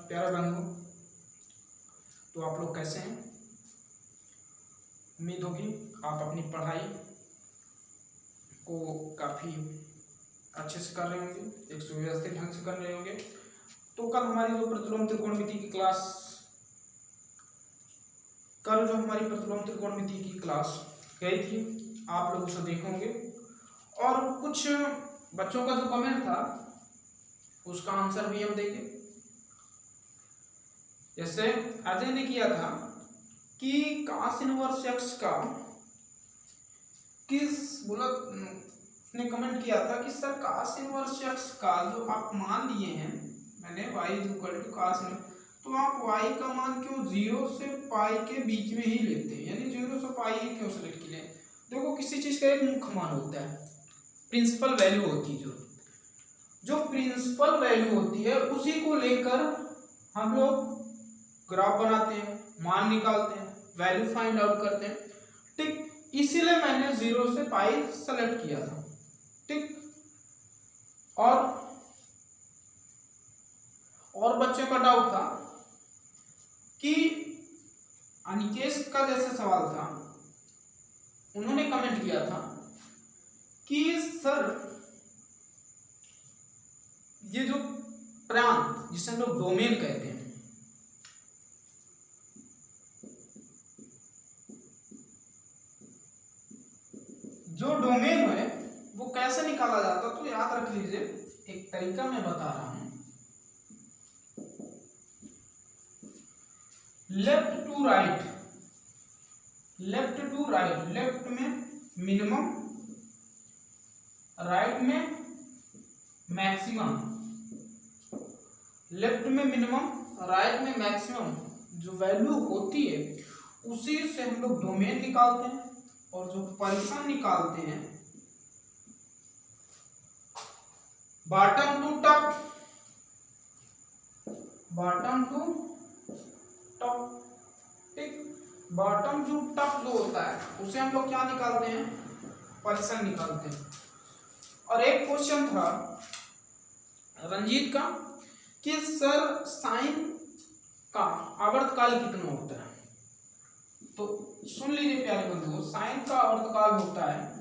प्यारे बंधु, तो आप लोग कैसे हैं? उम्मीद होगी आप अपनी पढ़ाई को काफ़ी अच्छे से कर रहे होंगे, एक सुव्यवस्थित ढंग से कर रहे होंगे। तो कल हमारी जो प्रतिलोम त्रिकोणमिति की क्लास गई थी, आप लोग उसे देखे होंगे और कुछ बच्चों का जो कमेंट था उसका आंसर भी हम देंगे। जैसे अजय ने किया था कि cos इनवर्स x का उसने कमेंट किया था कि सर cos इनवर्स x का जो आप मान लिए हैं, मैंने y cos इनवर्स, तो आप y का मान क्यों 0 से पाई के बीच में ही लेते हैं, यानी 0 से पाई ही क्यों सेलेक्ट किए? देखो किसी चीज का एक मुख्य मान होता है, प्रिंसिपल वैल्यू होती है, जो प्रिंसिपल वैल्यू होती है उसी को लेकर हम लोग ग्राफ बनाते हैं, मान निकालते हैं, वैल्यू फाइंड आउट करते हैं। ठीक, इसीलिए मैंने 0 से पाई सेलेक्ट किया था। ठीक, और बच्चों का डाउट था कि अनिकेश का जैसे सवाल था, उन्होंने कमेंट किया था कि सर ये जो प्रांत जिसे हम लोग डोमेन कहते हैं, जो डोमेन है वो कैसे निकाला जाता, तो याद रख लीजिए, एक तरीका मैं बता रहा हूं। लेफ्ट टू राइट, लेफ्ट में मिनिमम, राइट में मैक्सिमम, लेफ्ट में मिनिमम, राइट में मैक्सिमम जो वैल्यू होती है उसी से हम लोग डोमेन निकालते हैं, और जो पोजीशन निकालते हैं बॉटम टू टॉप, ठीक, बॉटम टू टॉप जो होता है उसे हम लोग क्या निकालते हैं, पोजीशन निकालते हैं। और एक क्वेश्चन था रंजीत का कि सर साइन का आवर्तकाल कितना होता है, तो सुन लीजिए प्यारे बंधुओं, साइन का आवर्तकाल होता है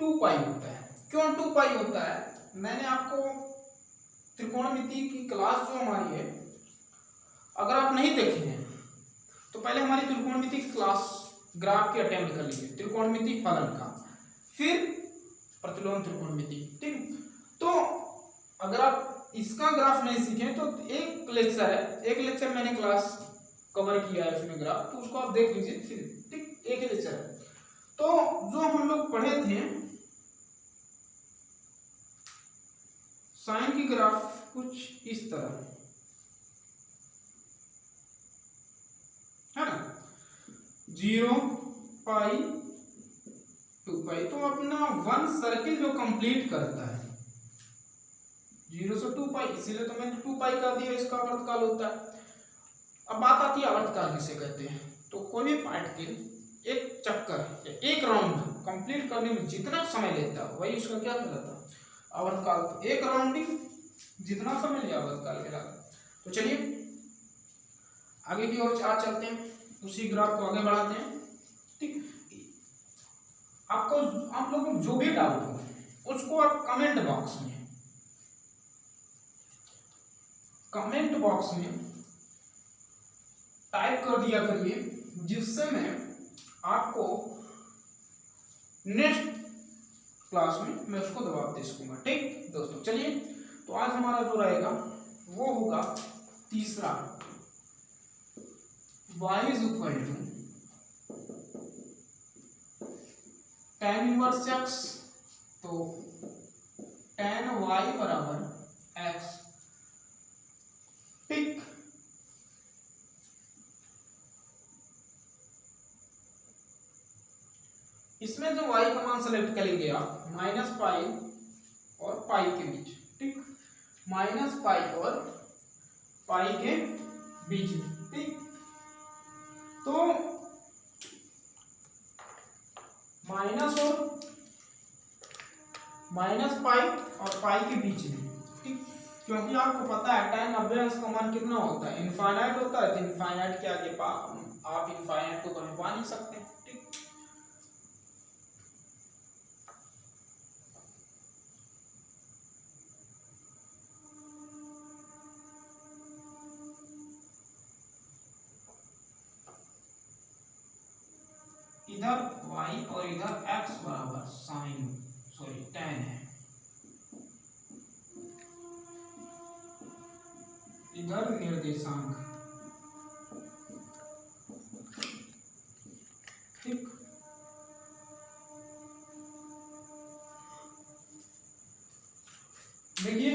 2 पाई होता है। क्यों 2 पाई होता है? मैंने आपको त्रिकोणमिति की क्लास जो हमारी है, अगर आप नहीं देखे हैं तो पहले हमारी त्रिकोणमिति की क्लास ग्राफ की अटेम्प्ट कर लीजिए, त्रिकोणमिति फलन का, फिर प्रतिलोम त्रिकोणमिति। ठीक, तो अगर आप इसका ग्राफ नहीं सीखे तो एक लेक्चर मैंने क्लास कवर किया है उसमें ग्राफ, तो उसको आप देख लीजिए फिर। ठीक, एक ही लेक्चर है। तो जो हम लोग पढ़े थे साइन की ग्राफ कुछ इस तरह है ना, 0 पाई 2 पाई, तो अपना 1 सर्किल जो कंप्लीट करता है 0 से 2 पाई, इसीलिए तो मैंने 2 पाई कर दिया, इसका आवर्तकाल होता है। अब बात आती है आवर्तकाल किसे कहते हैं, तो कोई भी पार्टिकल एक चक्कर, एक राउंड कंप्लीट करने में जितना समय लेता है वही उसका क्या कहलाता है, आवर्तकाल। तो एक राउंडिंग जितना समय लिया आवर्तकाल कहलाता। तो चलिए आगे की ओर आज चलते हैं, उसी ग्राफ को आगे बढ़ाते हैं। ठीक, आप लोगों को जो भी डाउट हो उसको आप कमेंट बॉक्स में टाइप कर दिया करिए, जिससे मैं आपको नेक्स्ट क्लास में मैं उसको जवाब दे सकूंगा। ठीक दोस्तों, चलिए तो आज हमारा जो रहेगा वो होगा तीसरा, y is equal to tan inverse x, तो tan y बराबर x। ठीक, इसमें जो y का मान सेलेक्ट करेंगे आप माइनस पाई और पाई के बीच। ठीक, माइनस पाई और पाई के बीच में। ठीक, तो माइनस और माइनस पाई और पाई के बीच में, ठीक, क्योंकि आपको पता है tan 90 अंश का मान कितना होता है, इनफाइनाइट होता है, तो इनफाइनाइट के आगे आप इनफाइनाइट को कभी पा नहीं सकते, ठीक। इधर y और इधर x बराबर tan है, इधर निर्देशांक, ठीक। देखिए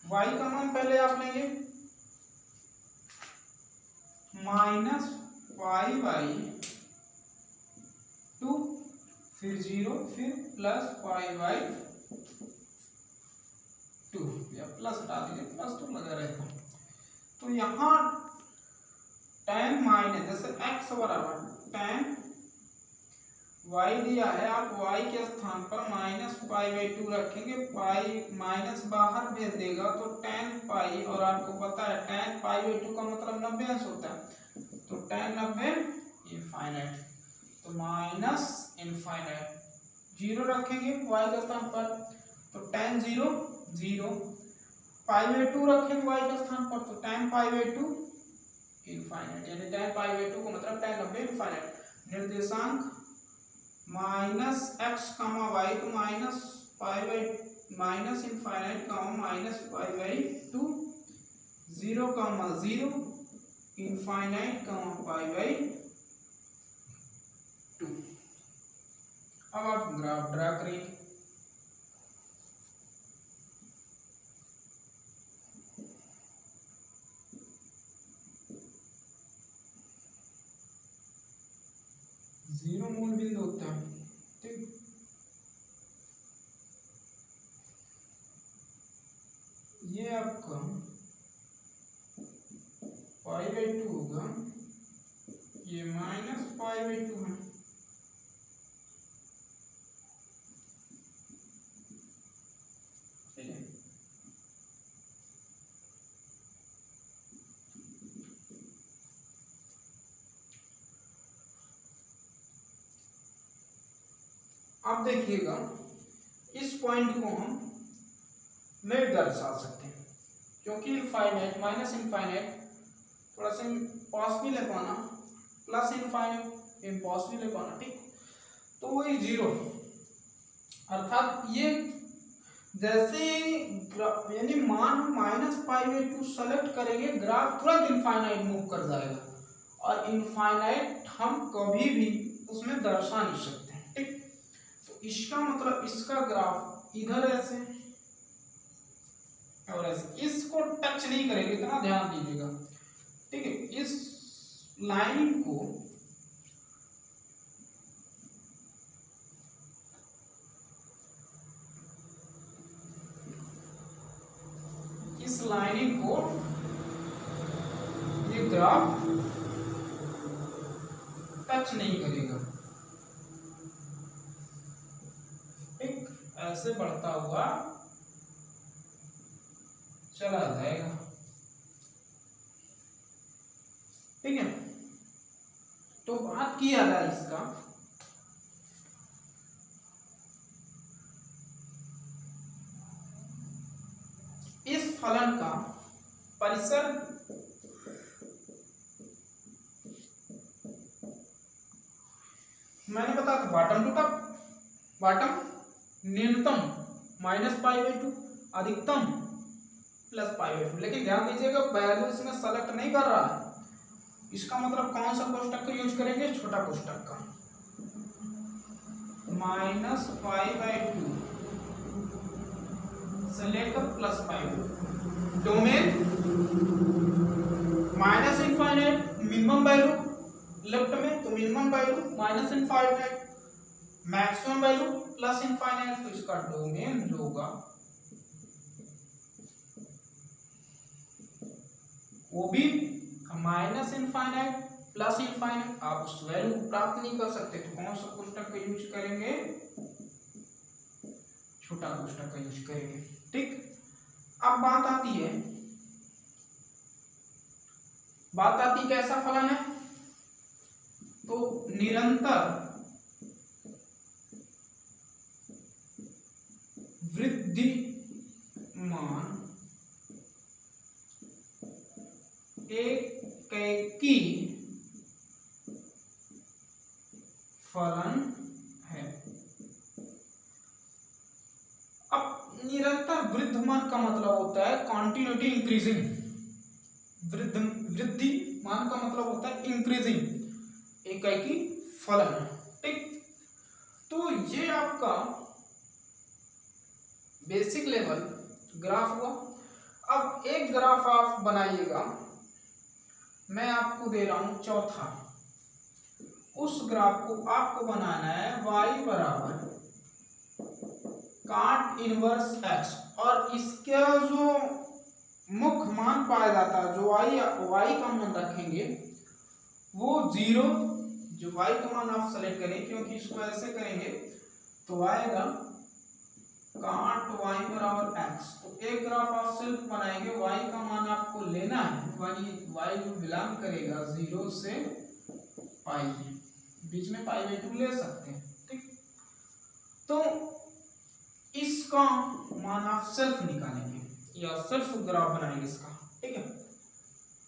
y का मान पहले आप लेंगे माइनस पाई बाई 2, फिर 0, फिर प्लस पाई बाई 2, या प्लस हटा दीजिए, प्लस तो लगा रहता। तो यहाँ tan माइनस, जैसे x बराबर tan y दिया है, आप y के स्थान पर माइनस पाई बाई 2 रखेंगे, पाई माइनस बाहर भेज देगा तो tan पाई, और आपको पता है tan पाई बाई 2 का मतलब 90 अंश होता है, तो tan 90 इनफाइनाइट, तो माइनस इनफाइनाइट, 0 रखेंगे y के स्थान पर, तो tan 0 0, पाई बाई 2 रखेंगे y के स्थान पर, तो tan पाई बाई 2 इनफाइनाइट, यानी tan पाई बाई 2 का मतलब tan 90 इनफाइनाइट। निर्देशांक माइनस एक्स कामा वाई, तो minus pi by minus infinite comma minus pi by 2, 0 comma 0, infinite comma pi by 2। अब आप ग्राफ ड्रा करेंगे, जीरो मूल बिंदु होता है, ठीक। ये आपका पाई बाई 2 होगा, ये माइनस पाई बाई 2 है, ठीक है। अब देखिएगा इस पॉइंट को हम नहीं दर्शा सकते क्योंकि इनफाइनाइट माइनस इनफाइनाइट थोड़ा सा इम्पॉसिबल है पाना, प्लस इनफाइनाइट इम्पॉसिबल है पाना, ठीक। तो वही 0, अर्थात ये जैसे यानी मान माइनस पाई बाई 2 सेलेक्ट करेंगे, ग्राफ तुरंत इनफाइनाइट मूव कर जाएगा, और इनफाइनाइट हम कभी भी उसमें दर्शा नहीं सकते, ठीक। तो इसका मतलब इसका ग्राफ इधर ऐसे और ऐसे, इसको टच नहीं करेंगे, इतना ध्यान दीजिएगा, ठीक है। इस लाइन को लाइनिंग को ये ग्राफ टच नहीं करेगा, ठीक, ऐसे बढ़ता हुआ चला जाएगा, ठीक है। तो बात किया जाए इसका, इस फलन का परिसर मैंने बताया था बॉटम टू टॉप, बॉटम न्यूनतम माइनस पाई बाई 2, अधिकतम प्लस पाई बाई 2, लेकिन ध्यान दीजिएगा वैल्यू इसमें सेलेक्ट नहीं कर रहा है, इसका मतलब कौन सा कोष्टक का यूज करेंगे, छोटा कोष्टक का, माइनस पाई बाई 2 से लेकर plus pi, domain minus infinite, minimum value left में, तो minimum value minus infinite, maximum value plus infinite, तो इसका डोमेन जो होगा वो भी माइनस इनफाइनाइट प्लस इनफाइनाइट, आप उस वैल्यू को प्राप्त नहीं कर सकते तो कौन सा कोष्टक का यूज करेंगे, छोटा कोष्टक का यूज करेंगे। ठीक, अब बात आती कैसा फलन है, तो निरंतर वृद्धिमान एकैकी फलन है। अब निरंतर वृद्धिमान का मतलब होता है कॉन्टिन्यूटी इंक्रीजिंग, वृद्धिमान का मतलब होता है इंक्रीजिंग एकैकी फलन। ठीक, तो ये आपका बेसिक लेवल ग्राफ हुआ। अब एक ग्राफ आप बनाइएगा, मैं आपको दे रहा हूं चौथा, उस ग्राफ को आपको बनाना है y बराबर काट इनवर्स x, और इसका जो मुख्य मान पाया जाता है, जो y का मान रखेंगे वो 0, जो y का मान आप सेलेक्ट करें, क्योंकि इसको ऐसे करेंगे तो आएगा काट y बराबर x। तो एक ग्राफ आप सिर्फ बनाएंगे, y का मान आपको लेना है, y जो बिलोंग करेगा 0 से पाई, बीच में π/2 ले सकते हैं। ठीक, तो इसका मान आप सेल्फ निकालेंगे या सेल्फ ग्राफ बनाएंगे इसका। ठीक है,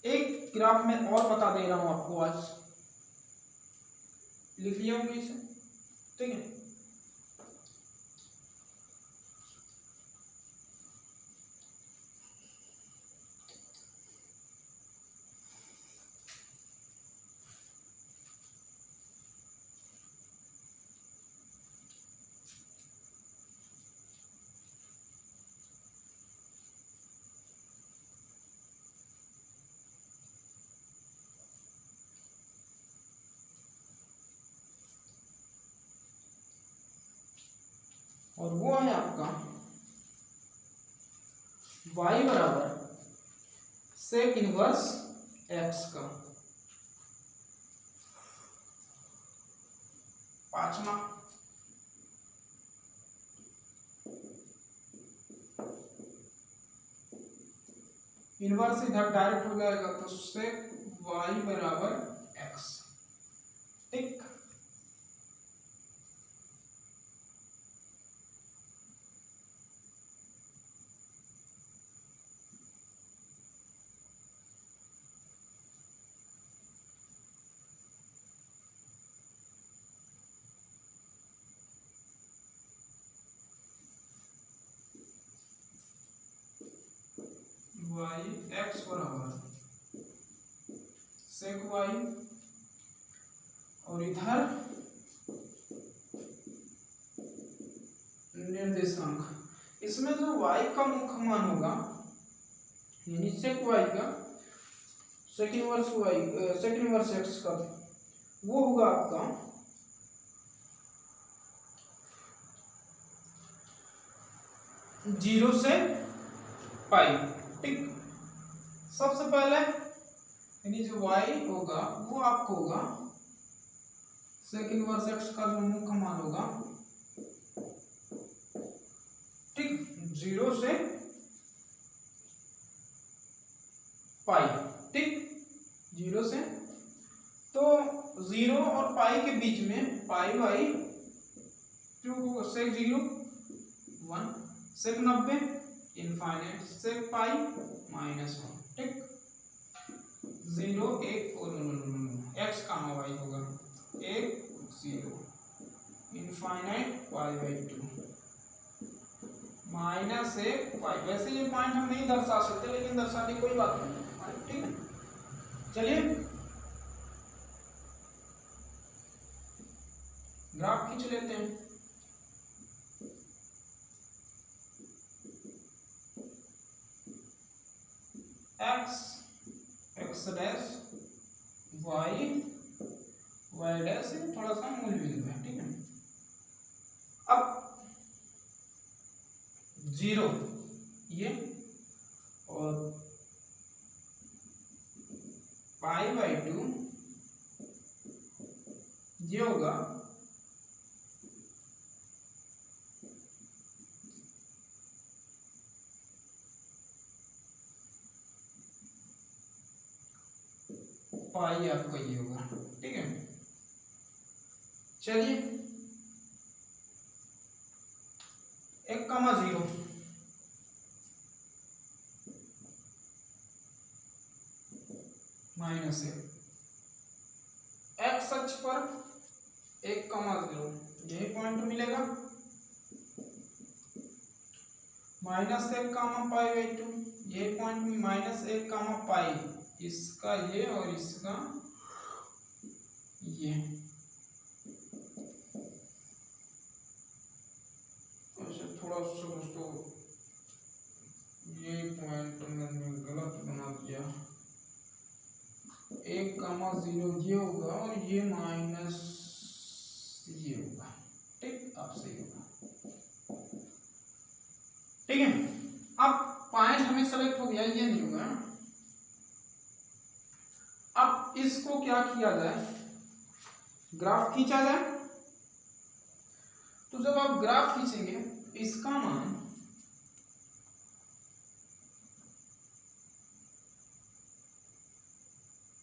एक ग्राफ में और बता दे रहा हूं आपको, आज लिख लिया होंगे इसे। ठीक है, और वो है आपका y बराबर सेक इनवर्स x का पांचवा। इनवर्स इधर डायरेक्ट हो जाएगा तो सेक y बराबर x। ठीक, y x बराबर सेक y, और इधर निर्देशांक, इसमें जो y का मुख्य मान होगा यानी सेक y का सेक इनवर्स x का, वो होगा आपका 0 से पाई। ठीक, सबसे पहले यानी जो y होगा वो आपको होगा सेक इनवर्स x का जो मुख्य मान होगा, ठीक, 0 से पाई। ठीक, 0 से, तो 0 और पाई के बीच में π/2 होगा, सेक 0 1, सेक 90 इनफाइनाइट, सेक पाई -1। ठीक, 0 1 x का y होगा 1 0 इनफाइनाइट π/2 -1 पाई। वैसे ये पॉइंट हम नहीं दर्शा सकते, लेकिन दर्शाने कोई बात नहीं। ठीक, चलिए ग्राफ खींच लेते हैं। x डैश y डैश थोड़ा सा मूल बिंदु है। ठीक है, अब 0 ये और π/2 पाई आपका ये होगा, ठीक है। चलिए 1,0 माइनस एक्स अक्ष पर 1,0 यही पॉइंट मिलेगा, -1,π/2 यही पॉइंट में -1,π, इसका ये और इसका ये। अच्छा थोड़ा सा दोस्तों ये पॉइंट मैंने गलत बना दिया, 1,0 ये होगा और ये माइनस ये होगा, ठीक, आपसे होगा, ठीक है। अब पॉइंट हमें सेलेक्ट हो गया, ये नहीं होगा। अब इसको क्या किया जाए, ग्राफ खींचा जाए। तो जब आप ग्राफ खींचेंगे इसका मान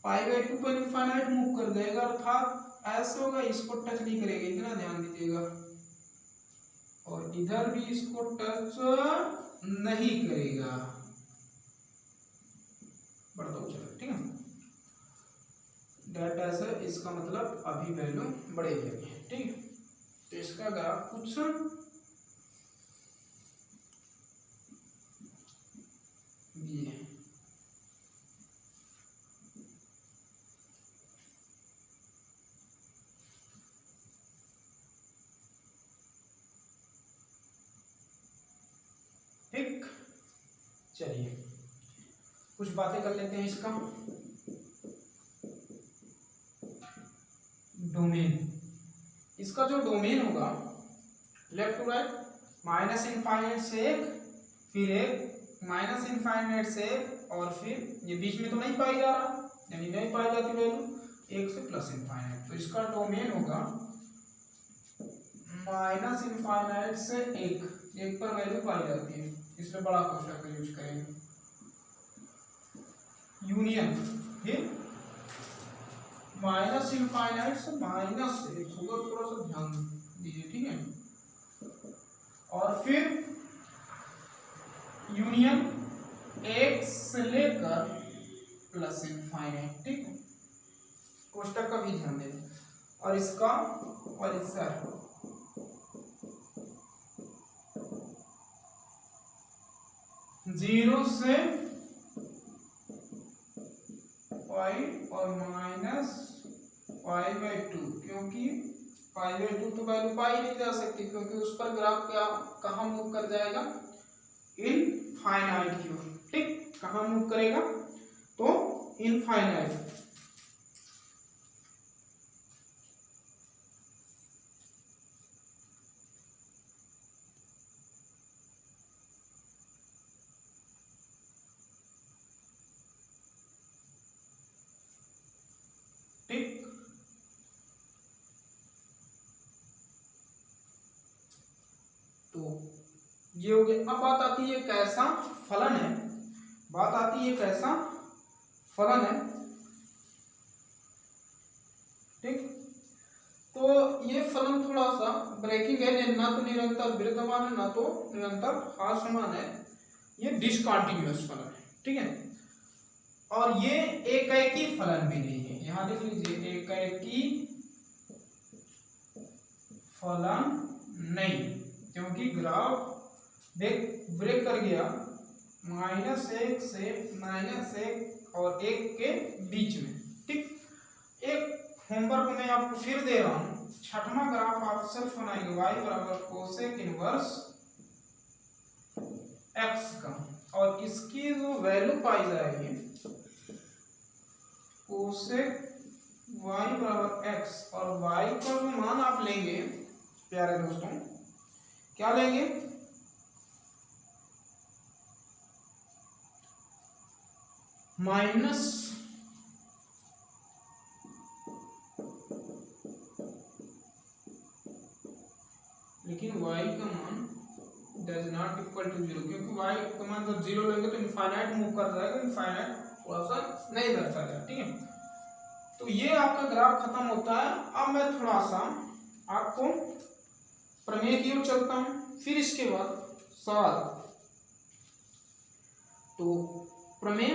π/2 पर इनफाइनाइट मूव कर जाएगा, अर्थात ऐसे होगा, इसको टच नहीं करेगा, इतना ध्यान दीजिएगा, और इधर भी इसको टच नहीं करेगा, बढ़ता हुआ चलेगा, ठीक है। डेट ऐसे, इसका मतलब अभी वैल्यू बढ़ेगी, ठीक है। तो इसका ग्राफ कुछ ये है, ठीक। चलिए कुछ बातें कर लेते हैं इसका। डोमेन, इसका जो डोमेन होगा लेफ्ट टू राइट, -∞ से 1, फिर 1, -∞ से 1, और फिर ये बीच में तो नहीं पाई जा रहा, यानी नहीं पाई जाती वैल्यू 1 से +∞, तो इसका डोमेन होगा -∞ से 1 पर वैल्यू पाई जाती है, इसलिए बड़ा कोष्ठक का यूज करेंगे। यूनियन फिर -∞ से -1 होगा, थोड़ा सा ध्यान दीजिए, ठीक है। और फिर यूनियन 1 से लेकर +∞, ठीक है, कोष्ठक का भी ध्यान दें, और इसका और इसका 0 से पाई और -π/2, क्योंकि π/2 तो वैल्यू पाई नहीं जा सकती, क्योंकि उस पर ग्राफ क्या कहाँ मूव कर जाएगा, इनफाइनाइट की ओर, ठीक, कहाँ मूव करेगा, तो इनफाइनाइट। ठीक, तो ये हो गया। अब बात आती है कैसा फलन है, बात आती है कैसा फलन है, ठीक। तो ये फलन थोड़ा सा ब्रेकिंग है, ना तो निरंतर विद्यमान है, ना तो निरंतर ह्रासमान है, ये डिसकंटिन्यूअस फलन है, ठीक है। और ये एकैकी फलन भी नहीं है, यहां देख लीजिए, एकैकी फलन नहीं, क्योंकि ग्राफ देख ब्रेक कर गया -1 से -1 और 1 के बीच में, ठीक। एक होमवर्क मैं आपको फिर दे रहा हूं, छठवां ग्राफ आप सेल्फ बनाएंगे, y = कोसेक इनवर्स x का, और इसकी जो वैल्यू पाई जाएगी कोसेक y = x, और y का जो मान आप लेंगे प्यारे दोस्तों, क्या लेंगे, माइनस लेकिन y का मान डज नॉट इक्वल टू 0, क्योंकि y का मान जब 0 लेंगे तो इनफाइनाइट मूव कर जाएगा, इनफाइनाइट थोड़ा सा नहीं दर्शा जाएगा, ठीक है। तो ये आपका ग्राफ खत्म होता है। अब मैं थोड़ा सा आपको प्रमेय की ओर चलता हूं, फिर इसके बाद सवाल। तो प्रमेय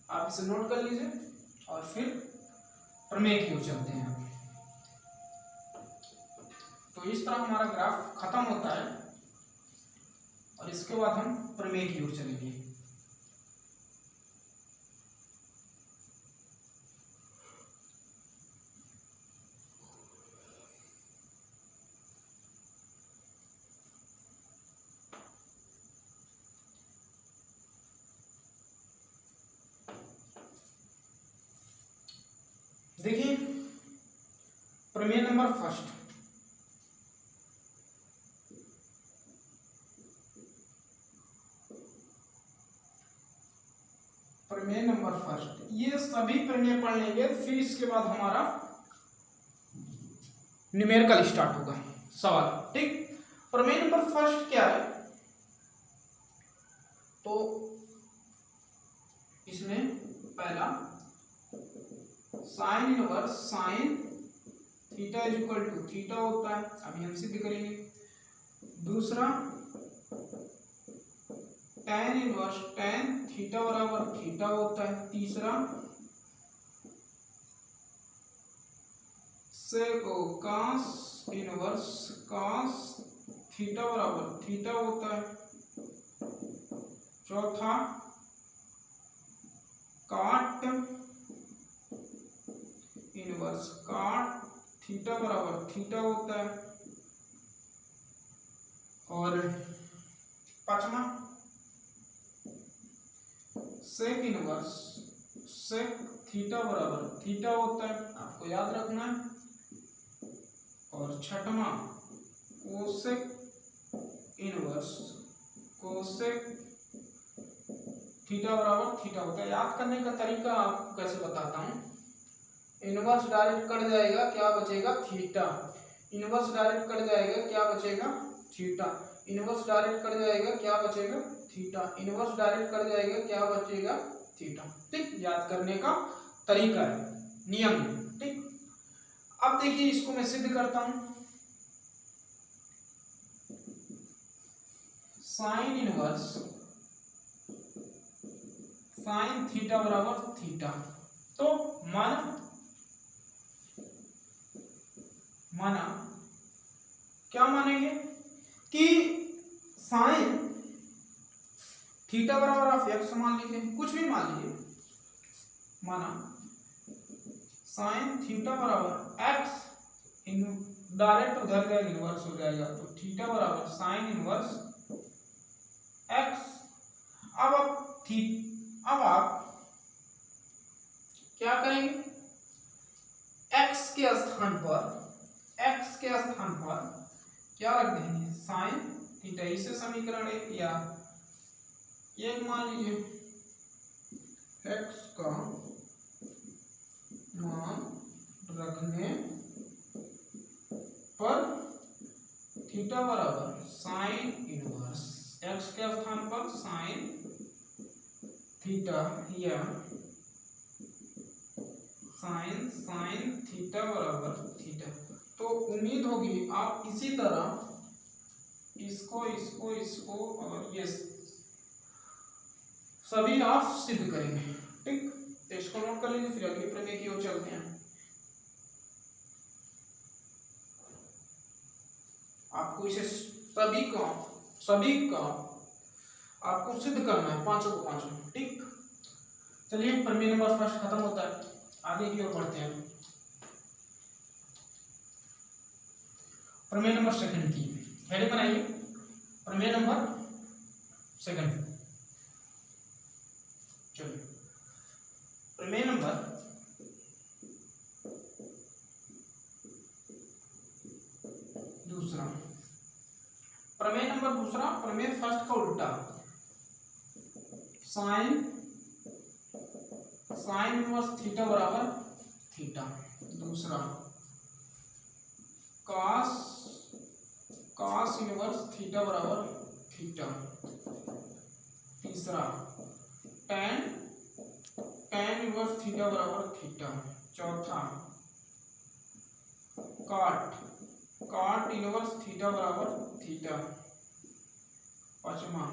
आप इसे नोट कर लीजिए और फिर प्रमेय की ओर चलते हैं। तो इस तरह हमारा ग्राफ खत्म होता है और इसके बाद हम प्रमेय की ओर चलेंगे। देखिए प्रमेय नंबर फर्स्ट, प्रमेय नंबर फर्स्ट, ये सभी प्रमेय पढ़ लेंगे, फिर इसके बाद हमारा न्यूमेरिकल स्टार्ट होगा सवाल। ठीक, प्रमेय नंबर फर्स्ट क्या है? तो इसमें पहला sine inverse sine theta is equal to theta होता है, अभी हम सिद्ध करेंगे। दूसरा tan इनवर्स tan थीटा बराबर थीटा होता है। तीसरा cos इनवर्स cos थीटा बराबर थीटा होता है। चौथा काट इनवर्स काट थीटा बराबर थीटा होता है। और पांचवा सेक इनवर्स सेक थीटा बराबर थीटा होता है, आपको याद रखना है। और छठवां कोसेक इनवर्स कोसेक थीटा बराबर थीटा होता है। याद करने का तरीका आपको कैसे बताता हूं। इनवर्स डायरेक्ट कट जाएगा, क्या बचेगा? थीटा। इनवर्स डायरेक्ट कट जाएगा, क्या बचेगा? थीटा। इनवर्स डायरेक्ट कट जाएगा, क्या बचेगा? थीटा। इनवर्स डायरेक्ट कट जाएगा, क्या बचेगा? थीटा। ठीक, याद करने का तरीका है, नियम। ठीक, अब देखिए इसको मैं सिद्ध करता हूं। साइन इनवर्स साइन थीटा बराबर थीटा, तो माना क्या मानेंगे कि साइन थीटा बराबर आप एक्स मान लीजिए, कुछ भी मान लीजिए। माना साइन थीटा बराबर एक्स इन डायरेक्ट उधर जाएगा, इनवर्स हो जाएगा, तो थीटा बराबर साइन इनवर्स एक्स। अब आप क्या करेंगे? x के स्थान पर क्या रख देंगे? Sine theta. इसे समीकरण एक या एक मान लीजिए। x का मान रखने पर थीटा बराबर साइन इनवर्स x के स्थान पर साइन थीटा या साइन थीटा बराबर थीटा। तो उम्मीद होगी आप इसी तरह इसको और ये सभी आप सिद्ध करेंगे। ठीक, तो इसको नोट कर लीजिए, फिर अगले प्रमेय की ओर चलते हैं। आपको इसे सभी का आपको सिद्ध करना है, पांचों को पांचों। ठीक, चलिए प्रमेय नंबर फर्स्ट खत्म होता है, आगे की ओर बढ़ते हैं। प्रमेय नंबर सेकंड की हेडिंग बनाइए, प्रमेय नंबर सेकंड। चलिए प्रमेय नंबर दूसरा, प्रमेय नंबर दूसरा, प्रमेय फर्स्ट का उल्टा। साइन इनवर्स थीटा बराबर थीटा। दूसरा कॉस इनवर्स थीटा बराबर थीटा। तीसरा tan tan इनवर्स थीटा बराबर थीटा। चौथा cot इनवर्स थीटा बराबर थीटा। पांचवा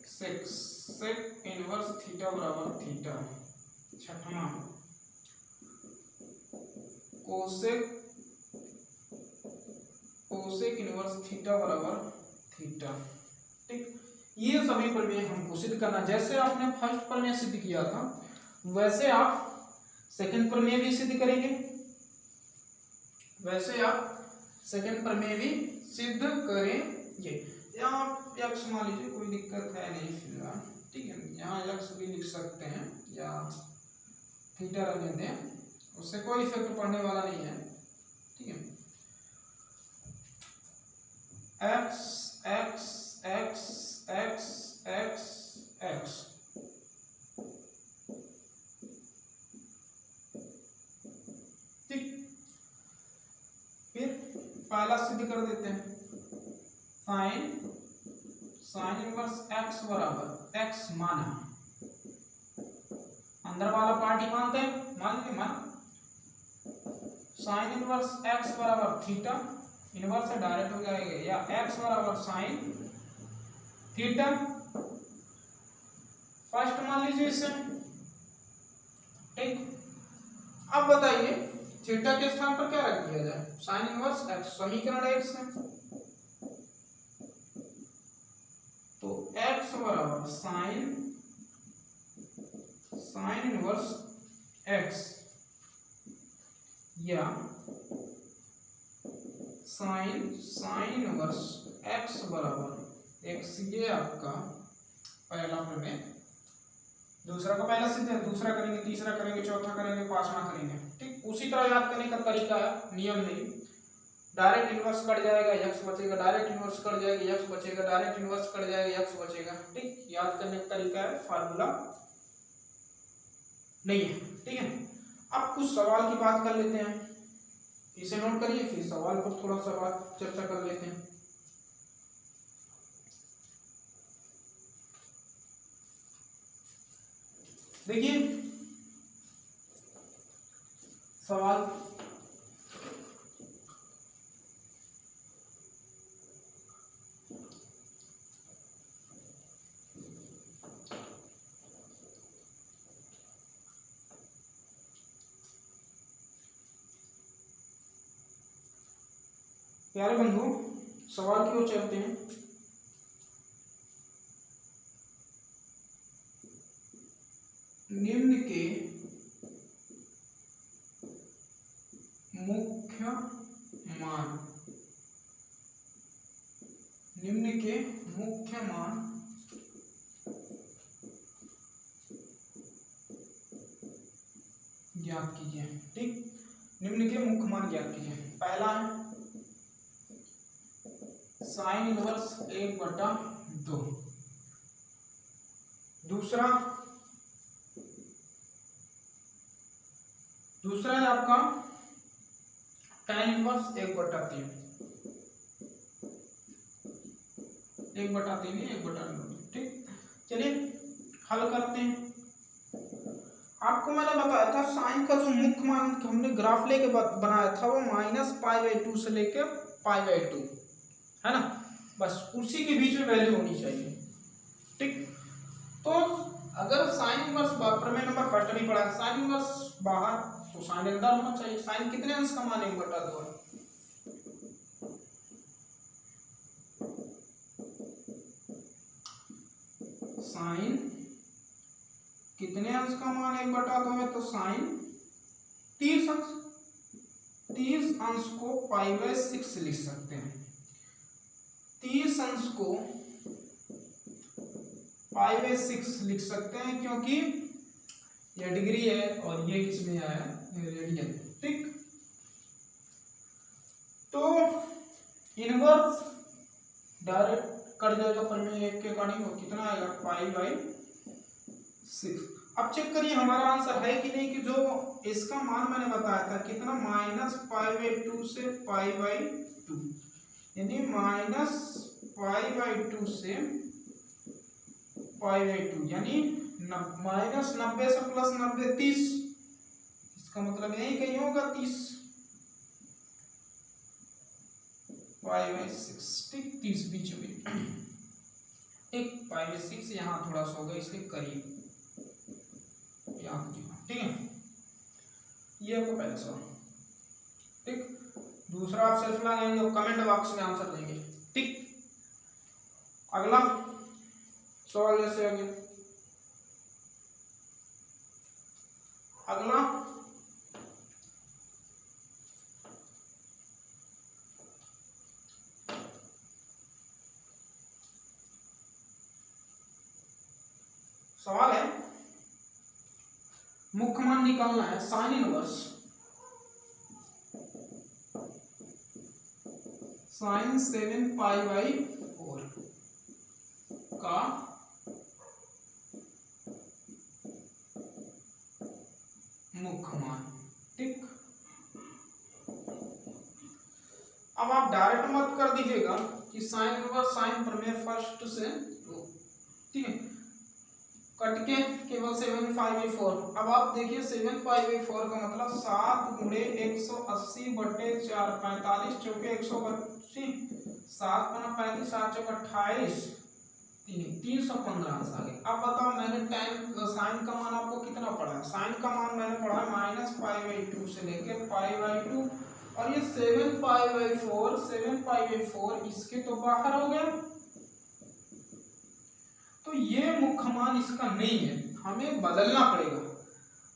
sec इनवर्स थीटा बराबर थीटा। छठवां कोसेक इनवर्स थीटा बराबर थीटा। ठीक, ये सभी प्रमेय हमको सिद्ध करना। जैसे आपने फर्स्ट प्रमेय सिद्ध किया था वैसे आप सेकंड प्रमेय भी सिद्ध करेंगे, वैसे आप सेकंड प्रमेय भी सिद्ध करेंगे। यहाँ x मान लीजिए, कोई दिक्कत है नहीं फिलहाल। ठीक है, यहाँ x भी लिख सकते हैं या थीटा रखने दें, उससे कोई इफेक्ट पड़ने वाला नहीं है। ठीक है, x x x x x x ठीक। फिर पहला सिद्ध कर देते हैं, साइन इनवर्स x बराबर x माना, अंदर वाला पार्ट ही मानते हैं, मान साइन इनवर्स x बराबर थीटा, इनवर्स से डायरेक्ट हो जाएगा, या x बराबर साइन थीटा। फर्स्ट मान लीजिए इसे। ठीक, अब बताइए थीटा के स्थान पर क्या रख दिया जाए, साइन इनवर्स x, समीकरण x है तो x बराबर साइन इनवर्स x या साइन इनवर्स x बराबर x, ये आपका पहला प्रमेय। दूसरा का पहला सिद्ध है, दूसरा करेंगे, तीसरा करेंगे, चौथा करेंगे, पांचवा करेंगे। ठीक, उसी तरह याद करने का तरीका है, नियम नहीं। डायरेक्ट इनवर्स कट जाएगा, x बचेगा, डायरेक्ट इनवर्स कट जाएगा, x बचेगा, डायरेक्ट इनवर्स कट जाएगा, x बचेगा। ठीक, याद करने का तरीका है, फार्मूला नहीं है। ठीक है, अब कुछ सवाल की बात कर लेते हैं, इसे नोट करिए, फिर सवाल पर थोड़ा सा बात चर्चा कर लेते हैं। देखिए सवाल, प्यारे बंधु सवाल की ओर चलते हैं। निम्न के मुख्य मान, निम्न के मुख्य मान ज्ञात कीजिए। ठीक, निम्न के मुख्य मान ज्ञात कीजिए। पहला है साइन इनवर्स 1/2। दूसरा है आपका tan इनवर्स 1/3। 1/3 नहीं, 1/2। ठीक, चलिए हल करते हैं। आपको मैंने बताया था साइन का जो मुख्य मान हमने ग्राफ लेके बनाया था वो -π/2 से लेके π/2 है ना, बस उसी के बीच में वैल्यू होनी चाहिए। ठीक, तो अगर साइन इनवर्स प्रमेय नंबर फर्स्ट में पढ़ा, साइन इनवर्स बाहर तो साइन अंदर होना चाहिए। साइन कितने अंश का मान 1/2 है, साइन कितने अंश का मान 1/2 है, तो साइन 30 अंश। 30 अंश को π/6 लिख सकते हैं। 30 अंश को π/6 लिख सकते हैं क्योंकि यह डिग्री है और ये किसमें आया, रेडियन। ठीक, तो इनवर्स डायरेक्ट कट जाएगा प्रमेय 1 के अकॉर्डिंग, और कितना आएगा π/6। अब चेक करिए हमारा आंसर है कि नहीं, कि जो इसका मान मैंने बताया था कितना, -π/2 से π/2, यानी -π/2 से पाई/2 यानी -90 से +90 30, इसका मतलब यही कहीं होगा 30 पाई/6, ठीक 30 बीच में, ठीक पाई/6 यहाँ थोड़ा सा होगा इसलिए करीब यहाँ, ठीक है। ये आपको पहला सवाल, ठीक। दूसरा आप सेल्फ लगाएंगे और कमेंट बॉक्स में आंसर देंगे, ठीक। अगला सवाल जैसे हो गया, अगला सवाल है, मुख्य मान निकालना है साइन इनवर्स साइन 7π/4 का मुख्य मान, ठीक। अब आप डायरेक्ट मत कर दीजिएगा कि साइन इनवर्स साइन प्रमेय फर्स्ट से, ठीक है, कट के केवल 7π/4। अब आप देखिए 7π/4 का मतलब 7 × 180/4 45 चौके 180, 7 × 35 7 चौके 28, 315 आ गए। अब बताओ मैंने tan साइन का मान आपको कितना पढ़ा है, साइन का मान मैंने पढ़ा है -π/2 से लेकर π/2, और ये 7π/4 इसके तो बाहर हो गया, तो ये मुख्य मान इसका नहीं है, हमें बदलना पड़ेगा।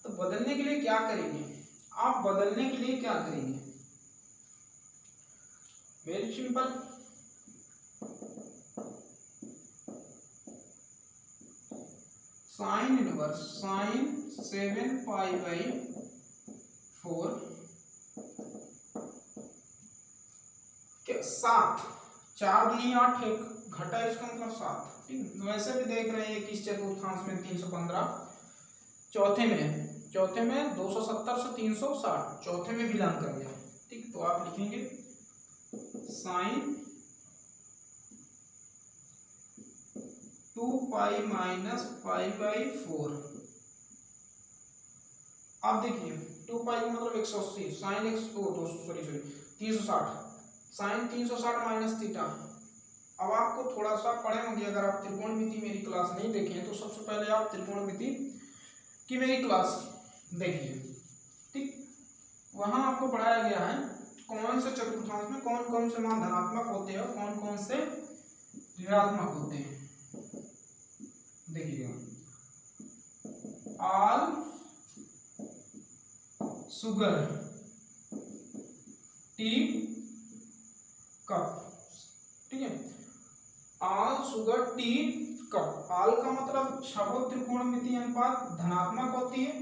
तो बदलने के लिए क्या करेंगे आप, बदलने के लिए क्या करेंगे, very simple, sine inverse sine 7π/4 के 7, 4 दूनी 8, एक घटा इसका मतलब 7, ठीक। वैसे भी देख रहे हैं कि इस चतुर्थांश में 315, चौथे में 270 से 360, चौथे में विलान कर दिया, ठीक। तो आप लिखेंगे साइन 2π - π/4। अब देखिए 2π का मतलब 180, साइन 360, साइन 360 - थीटा। अब आपको थोड़ा सा पढ़े होंगे, अगर आप त्रिकोणमिति मेरी क्लास नहीं देखे हैं तो सबसे पहले आप त्रिकोणमिति की मेरी क्लास देखिए, ठीक। वहां आपको पढ़ाया गया है कौन से चतुर्थांश में कौन कौन से मान धनात्मक होते हैं और कौन कौन से ऋणात्मक होते हैं। देखिएगा, ऑल सुगर टी कप, ठीक है, all sugar tea cup. All का मतलब छठों त्रिकोणमितीय अनुपात धनात्मक होती है।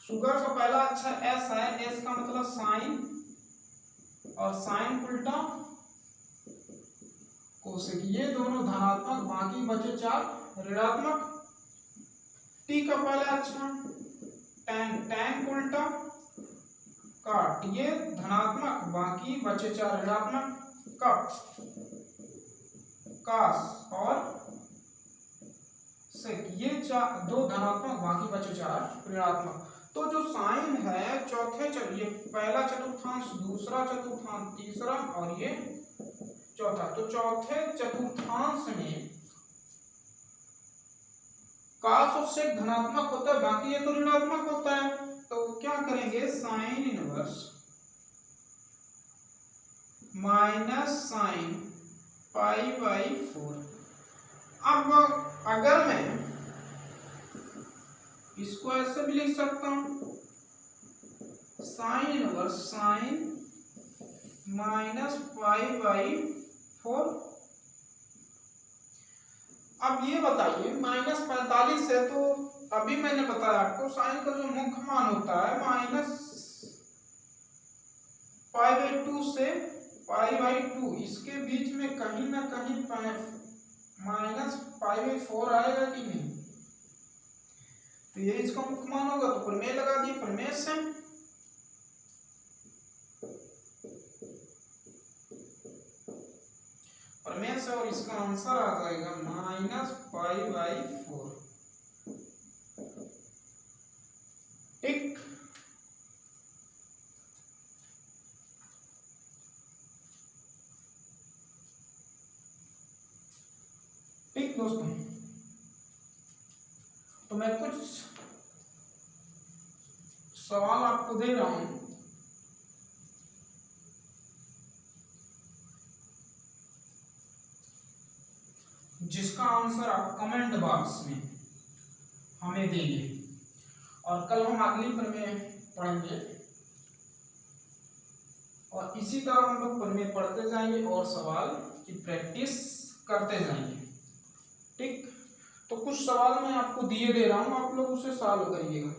शुगर का पहला अक्षर एस है, एस का मतलब साइन, और साइन उल्टा कोसेक, ये दोनों धनात्मक, बाकी बचे 4 ऋणात्मक। टी का पहला अक्षर टैन, टैन उल्टा काट, ये धनात्मक, बाकी बचे 4 ऋणात्मक। कप, कास और सेक, ये 2 धनात्मक, बाकी बचे 4 ऋणात्मक। तो जो साइन है चौथे ये पहला चतुर्थांश, दूसरा चतुर्थांश, तीसरा और ये चौथा, तो चौथे चतुर्थांश में कास और सेक धनात्मक होता है, बाकी ये तो ऋणात्मक होता है। तो क्या करेंगे, साइन इनवर्स माइनस साइन π/4। अब अगर मैं इसको ऐसे भी लिख सकता हूं, साइन इनवर्स साइन -π/4। अब ये बताइए -45 है, तो अभी मैंने बताया आपको साइन का जो मुख्य मान होता है -π/2 से π/2, इसके बीच में कहीं ना कहीं -π/4 आएगा कि नहीं, तो ये इसका मुख्य मान होगा। तो प्रमेय लगा दिए, प्रमेय से प्रमेय से, और इसका आंसर आ जाएगा -π/4। ठीक, ठीक दोस्तों, तो मैं कुछ सवाल आपको दे रहा हूं, जिसका आंसर आप कमेंट बॉक्स में हमें देंगे, और कल हम अगली प्रमेय पढ़ेंगे, और इसी तरह हम लोग प्रमेय पढ़ते जाएंगे और सवाल की प्रैक्टिस करते जाएंगे। ठीक, तो कुछ सवाल मैं आपको दिए दे रहा हूं, आप लोग उसे सॉल्व करिएगा।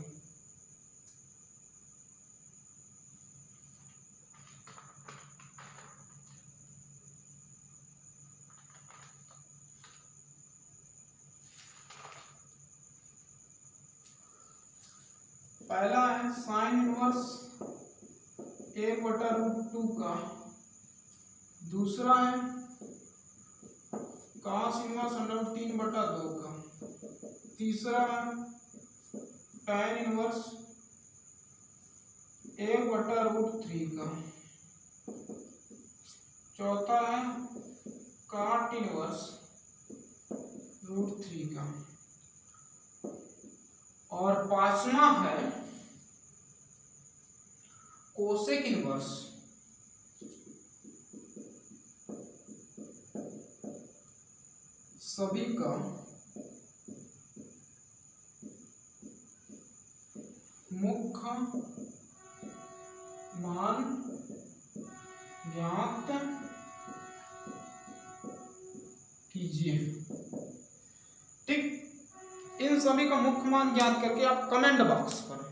पहला है sin इनवर्स 1/√2 का, दूसरा है cos इनवर्स √3/2 का, तीसरा है tan इनवर्स 1/√3 का, चौथा है cot इनवर्स √3 का, और पांचवा है कोसेक इनवर्स सभी का मुख्य मान ज्ञात कीजिए। ठीक, इन सभी का मुख्य मान ज्ञात करके आप कमेंट बॉक्स पर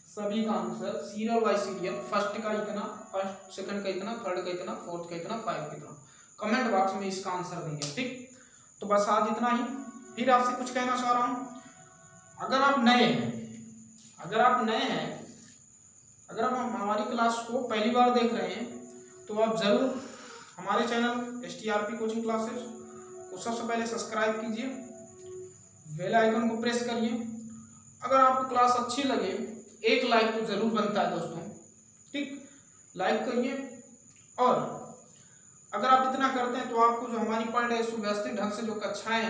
सभी का answer serial bye serial, first का इतना, फर्स्ट सेकंड का इतना, थर्ड का इतना, फोर्थ का इतना, 5 का इतना, कमेंट बॉक्स में इसका आंसर देंगे। ठीक, तो बस आज इतना ही। फिर आपसे कुछ कहना चाह रहा हूं, अगर आप नए हैं, अगर आप हमारी क्लास को पहली बार देख रहे हैं, तो आप जरूर हमारे चैनल STRP कोचिंग क्लासेस को सबसे पहले सब्सक्राइब कीजिए, बेल आइकन को प्रेस करिए। अगर आपको क्लास अच्छी लगे, एक लाइक तो जरूर बनता है दोस्तों। ठीक, लाइक करिए, और अगर आप इतना करते हैं तो आपको जो हमारी पढ़ रहे सुव्यवस्थित ढंग से जो कक्षाएं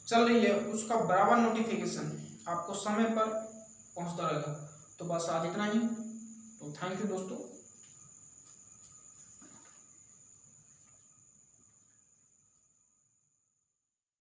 चल रही है, उसका बराबर नोटिफिकेशन आपको समय पर पहुंचता रहेगा। तो बस आज इतना ही, तो थैंक यू दोस्तों।